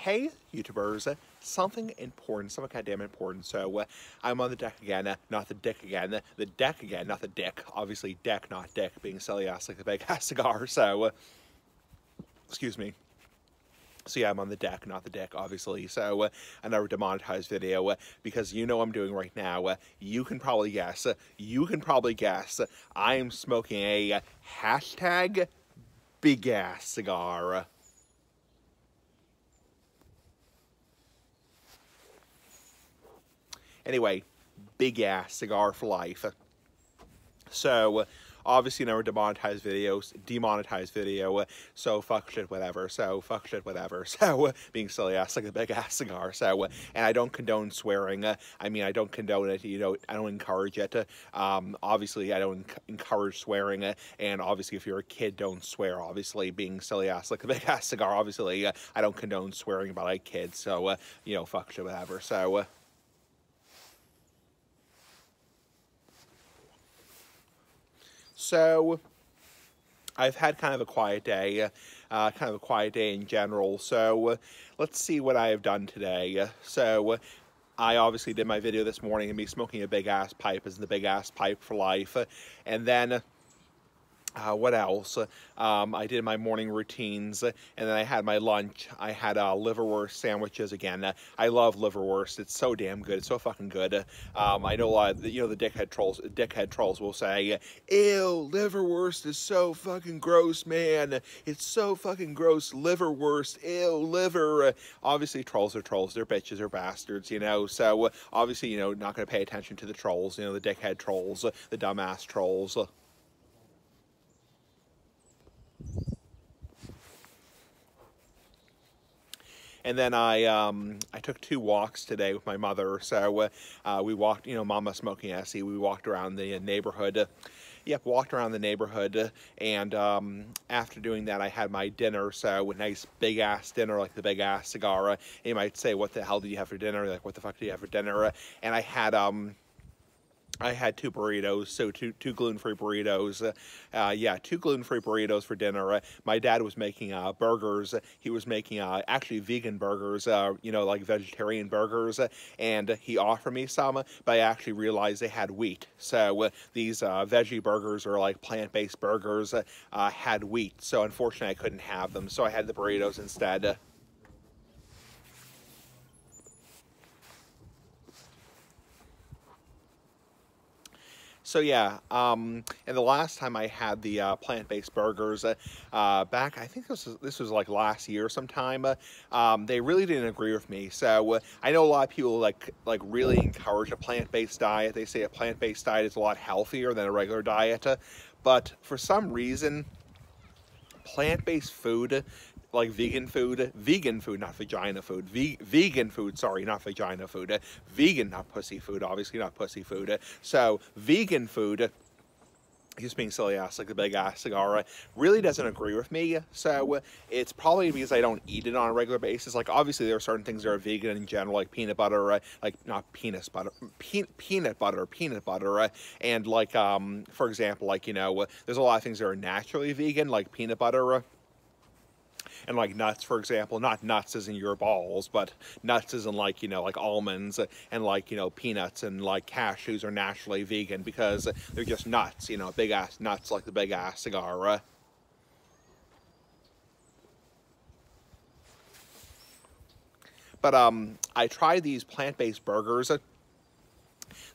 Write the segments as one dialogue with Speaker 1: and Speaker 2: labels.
Speaker 1: Hey, YouTubers, something important, something goddamn important. So, I'm on the deck again, not the dick again, the deck again, not the dick. Obviously, deck, not dick, being silly ass like the big ass cigar. So, excuse me. So yeah, I'm on the deck, not the dick, obviously. So, another demonetized video, because you know what I'm doing right now. You can probably guess, I'm smoking a hashtag big ass cigar. Anyway, big ass cigar for life. So, obviously never demonetized videos, demonetized video, so fuck shit whatever, so being silly ass like a big ass cigar, and I don't condone swearing, I mean, I don't condone it, I don't encourage it, obviously I don't encourage swearing, and obviously if you're a kid, don't swear, obviously, being silly ass like a big ass cigar, obviously, I don't condone swearing about like kids, so, fuck shit whatever, So, I've had kind of a quiet day, in general, so let's see what I have done today. So, I obviously did my video this morning of me smoking a big-ass pipe as the big-ass pipe for life, and then what else? I did my morning routines, and then I had my lunch. I had liverwurst sandwiches again. I love liverwurst. It's so damn good. It's so fucking good. I know a lot of, the dickhead trolls will say, ew, liverwurst is so fucking gross, man. It's so fucking gross. Liverwurst, ew, liver. Obviously, trolls are trolls. They're bitches, they're bastards, So, obviously, not going to pay attention to the trolls, the dickhead trolls, the dumbass trolls. And then I took 2 walks today with my mother. So we walked, Mama smoking Essie. We walked around the neighborhood. Yep, walked around the neighborhood. And after doing that, I had my dinner. So a nice big ass dinner, like the big ass cigar. You might say, "What the hell did you have for dinner?" Like, what the fuck did you have for dinner? And I had 2 burritos, so two gluten-free burritos. Yeah, 2 gluten-free burritos for dinner. My dad was making burgers. He was making actually vegan burgers, like vegetarian burgers, and he offered me some, but I actually realized they had wheat. So these veggie burgers, or like plant-based burgers, had wheat. So unfortunately, I couldn't have them. So I had the burritos instead. So yeah, and the last time I had the plant-based burgers, back, I think this was like last year sometime, they really didn't agree with me. So I know a lot of people like really encourage a plant-based diet. They say a plant-based diet is a lot healthier than a regular diet, but for some reason, plant-based food, like vegan food, not vagina food, vegan food, sorry, not vagina food, vegan, not pussy food, obviously not pussy food, so vegan food, just being silly ass like the big ass cigar, really doesn't agree with me. So it's probably because I don't eat it on a regular basis. Like, obviously there are certain things that are vegan in general, like peanut butter, like not peanut butter, peanut butter, and like for example, like there's a lot of things that are naturally vegan, like peanut butter. And like nuts, for example, not nuts as in your balls, but nuts as in like, like almonds, and like, peanuts and like cashews are naturally vegan because they're just nuts, big ass nuts like the big ass cigar. But I tried these plant-based burgers.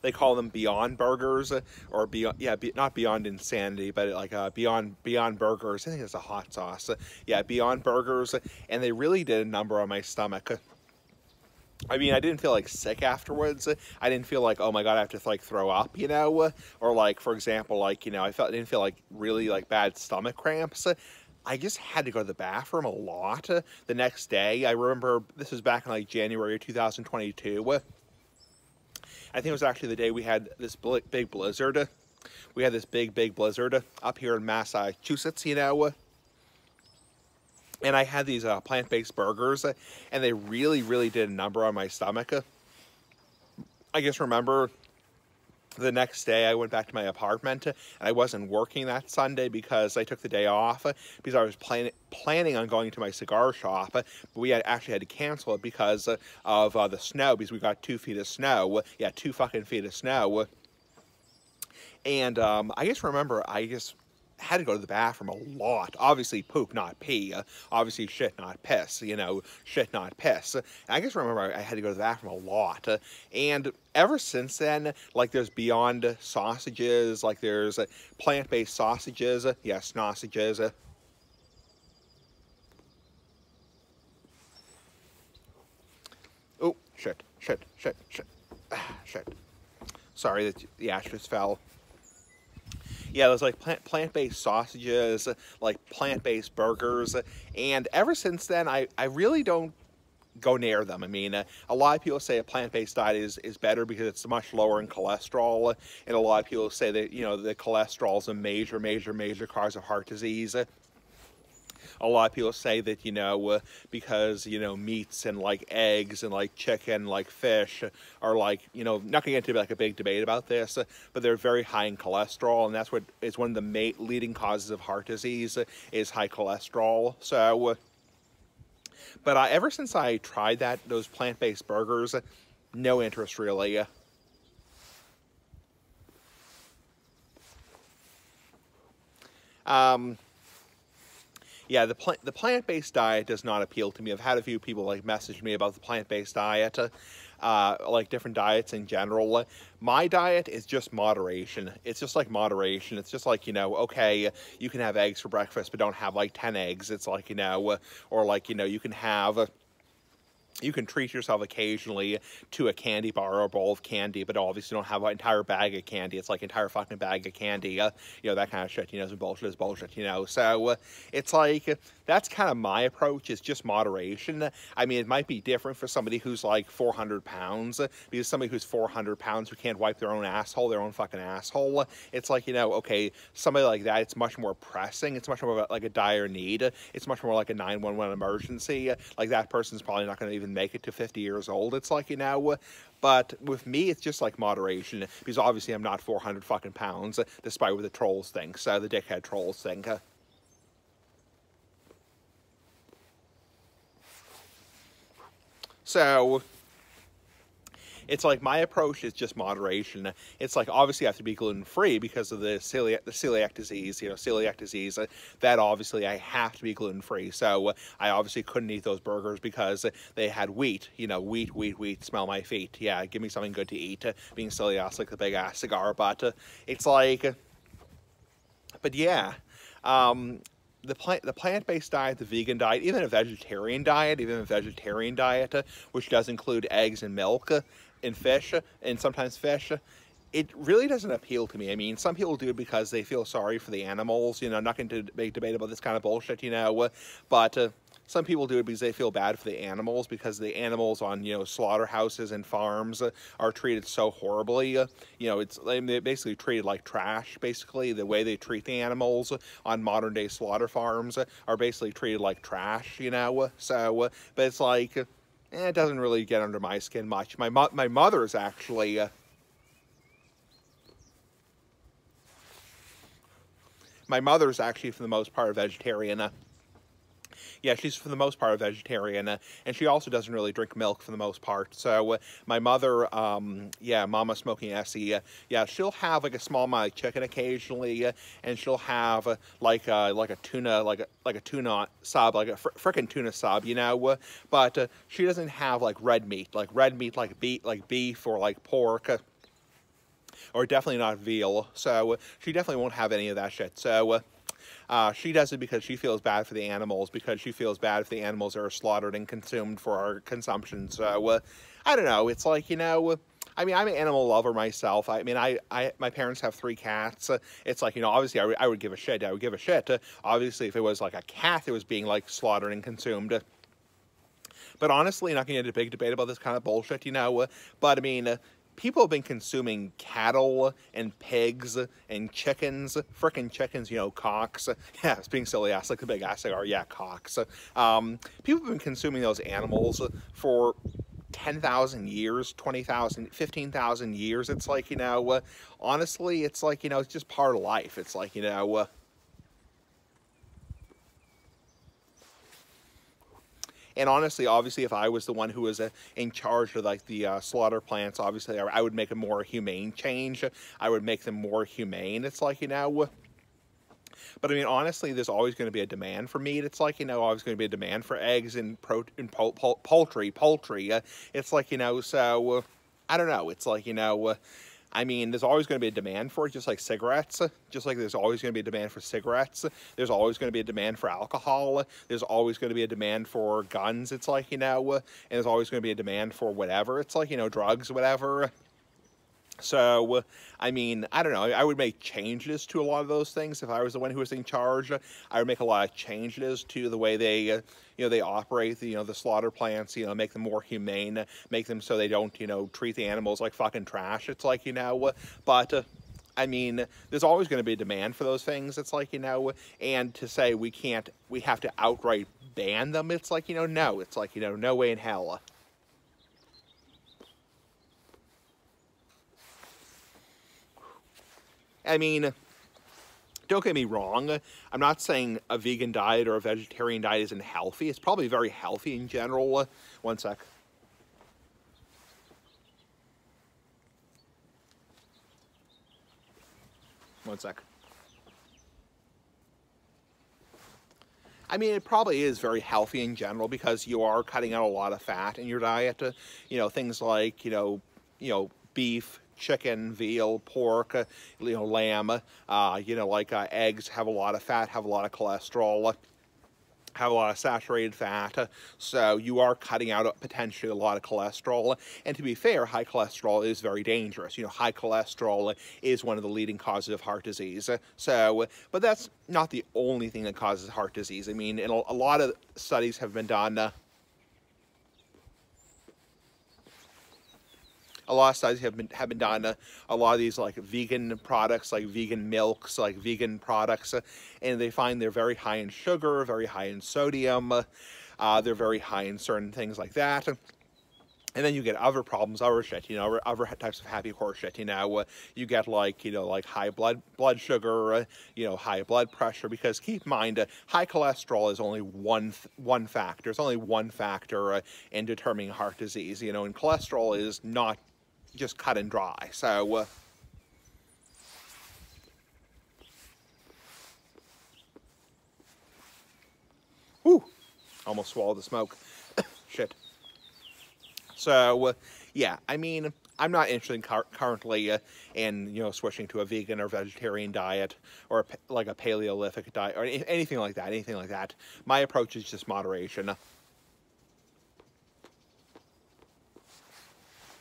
Speaker 1: They call them Beyond Burgers, or Beyond, yeah, not Beyond Insanity, but like Beyond Burgers. I think it's a hot sauce. Yeah, Beyond Burgers, and they really did a number on my stomach. I mean, I didn't feel like sick afterwards. I didn't feel like, oh my god, I have to like throw up, or like, for example, like, I didn't feel like really like bad stomach cramps. I just had to go to the bathroom a lot the next day. I remember this was back in like January 2022. I think it was actually the day we had this big blizzard. We had this big blizzard up here in Massachusetts, and I had these plant-based burgers, and they really did a number on my stomach. I just remember The next day I went back to my apartment, and I wasn't working that Sunday because I took the day off because I was planning on going to my cigar shop, but we actually had to cancel it because of the snow, because we got 2 feet of snow. Yeah, 2 fucking feet of snow. And I just remember I just had to go to the bathroom a lot. Obviously poop, not pee. Obviously shit, not piss. You know, shit, not piss. And I just remember I had to go to the bathroom a lot. And ever since then, like, there's Beyond sausages, like there's plant-based sausages. Yes, sausages. Oh, shit. Shit. Sorry that the ashes fell. Yeah, there's like plant-based sausages, like plant-based burgers, and ever since then, I really don't go near them. I mean, a lot of people say a plant-based diet is better because it's much lower in cholesterol, and a lot of people say that, you know, the cholesterol is a major cause of heart disease. A lot of people say that, you know, because, you know, meats and like eggs and like chicken, like fish are like, you know, not going to get into like a big debate about this, but they're very high in cholesterol, and that's what is one of the leading causes of heart disease is high cholesterol. So, but ever since I tried those plant-based burgers, no interest really. Yeah, the plant-based diet does not appeal to me. I've had a few people like message me about the plant-based diet, like different diets in general. My diet is just moderation. It's just like moderation. It's just like, you know, okay, you can have eggs for breakfast, but don't have like 10 eggs. It's like, you know, or like, you know, you can treat yourself occasionally to a candy bar or a bowl of candy, but obviously don't have an entire bag of candy. It's like an entire fucking bag of candy, you know, that kind of shit, you know, some bullshit is bullshit, you know. So it's like, that's kind of my approach, is just moderation. I mean, it might be different for somebody who's like 400 pounds, because somebody who's 400 pounds who can't wipe their own asshole, their own fucking asshole, it's like, you know, okay, somebody like that, it's much more pressing. It's much more like a dire need. It's much more like a 911 emergency. Like, that person's probably not going to even make it to 50 years old. It's like, you know, but with me, it's just like moderation, because obviously I'm not 400 fucking pounds, despite what the trolls think, so the dickhead trolls think. So it's like my approach is just moderation. It's like, obviously I have to be gluten-free because of the celiac disease, you know, celiac disease, that obviously I have to be gluten-free. So I obviously couldn't eat those burgers because they had wheat, you know, wheat, smell my feet. Yeah, give me something good to eat, being celiac like the big ass cigar. But it's like, but yeah, the plant-based diet, the vegan diet, even a vegetarian diet, which does include eggs and milk and fish, and sometimes fish, it really doesn't appeal to me. I mean, some people do it because they feel sorry for the animals, you know, not going to make debate about this kind of bullshit, you know, but some people do it because they feel bad for the animals, because the animals on, you know, slaughterhouses and farms are treated so horribly. You know, they're basically treated like trash, basically. The way they treat the animals on modern-day slaughter farms are basically treated like trash, you know. So, but it's like, it doesn't really get under my skin much. My mother's actually... my mother's actually, for the most part, a vegetarian. Yeah, she's for the most part a vegetarian, and she also doesn't really drink milk for the most part. So my mother, yeah, Mama Smoking Essie, yeah, she'll have like a small amount of chicken occasionally, and she'll have like a tuna, like a tuna sub, like a frickin' tuna sub, you know. But she doesn't have like red meat, like beef or like pork. Or definitely not veal. So she definitely won't have any of that shit. So she does it because she feels bad for the animals, because she feels bad if the animals are slaughtered and consumed for our consumption. So I don't know. It's like, you know, I mean, I'm an animal lover myself. I mean, my parents have 3 cats. It's like, you know, obviously I would give a shit. I would give a shit. Obviously, if it was like a cat that was being like slaughtered and consumed. But honestly, not going to get a big debate about this kind of bullshit, you know. But I mean, people have been consuming cattle and pigs and chickens, frickin' chickens, you know, cocks. Yeah, it's being silly ass, like the big ass cigar. Yeah, cocks. People have been consuming those animals for 10,000 years, 20,000, 15,000 years. It's like, honestly, it's like, it's just part of life. It's like, and honestly, obviously, if I was the one who was in charge of like the slaughter plants, obviously, I would make a more humane change. I would make them more humane. It's like, but I mean, honestly, there's always going to be a demand for meat. It's like, always going to be a demand for eggs and poultry. It's like, so I don't know. It's like, I mean, there's always going to be a demand for it, just like cigarettes. Just like there's always going to be a demand for cigarettes. There's always going to be a demand for alcohol. There's always going to be a demand for guns. It's like, and there's always going to be a demand for whatever. It's like, drugs, whatever. So, I mean, I don't know. I would make changes to a lot of those things if I was the one who was in charge. I would make a lot of changes to the way they, they operate, the slaughter plants, make them more humane, make them so they don't, treat the animals like fucking trash. It's like, but, I mean, there's always going to be a demand for those things. It's like, and to say we have to outright ban them, it's like, no. It's like, no way in hell. I mean, don't get me wrong. I'm not saying a vegan diet or a vegetarian diet isn't healthy. It's probably very healthy in general. One sec. One sec. I mean, it probably is very healthy in general because you are cutting out a lot of fat in your diet. Things like, beef, chicken, veal, pork, lamb, eggs have a lot of fat, have a lot of cholesterol, have a lot of saturated fat, so you are cutting out potentially a lot of cholesterol. And to be fair, high cholesterol is very dangerous. High cholesterol is one of the leading causes of heart disease. So, but that's not the only thing that causes heart disease. I mean, a lot of studies have been done. A lot of studies have been done. A lot of these like vegan products, like vegan milks, like vegan products, and they find they're very high in sugar, very high in sodium. They're very high in certain things like that. And then you get other problems, other shit, other types of happy horse shit. You get like, like high blood sugar, high blood pressure. Because keep in mind, high cholesterol is only one factor. It's only one factor in determining heart disease. And cholesterol is not just cut and dry. So, whew, almost swallowed the smoke. Shit. So, yeah, I mean, I'm not interested currently in, switching to a vegan or vegetarian diet or like a Paleolithic diet or anything like that. My approach is just moderation.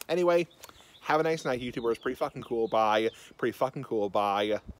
Speaker 1: Anyway, have a nice night, YouTubers. Pretty fucking cool. Bye. Pretty fucking cool. Bye.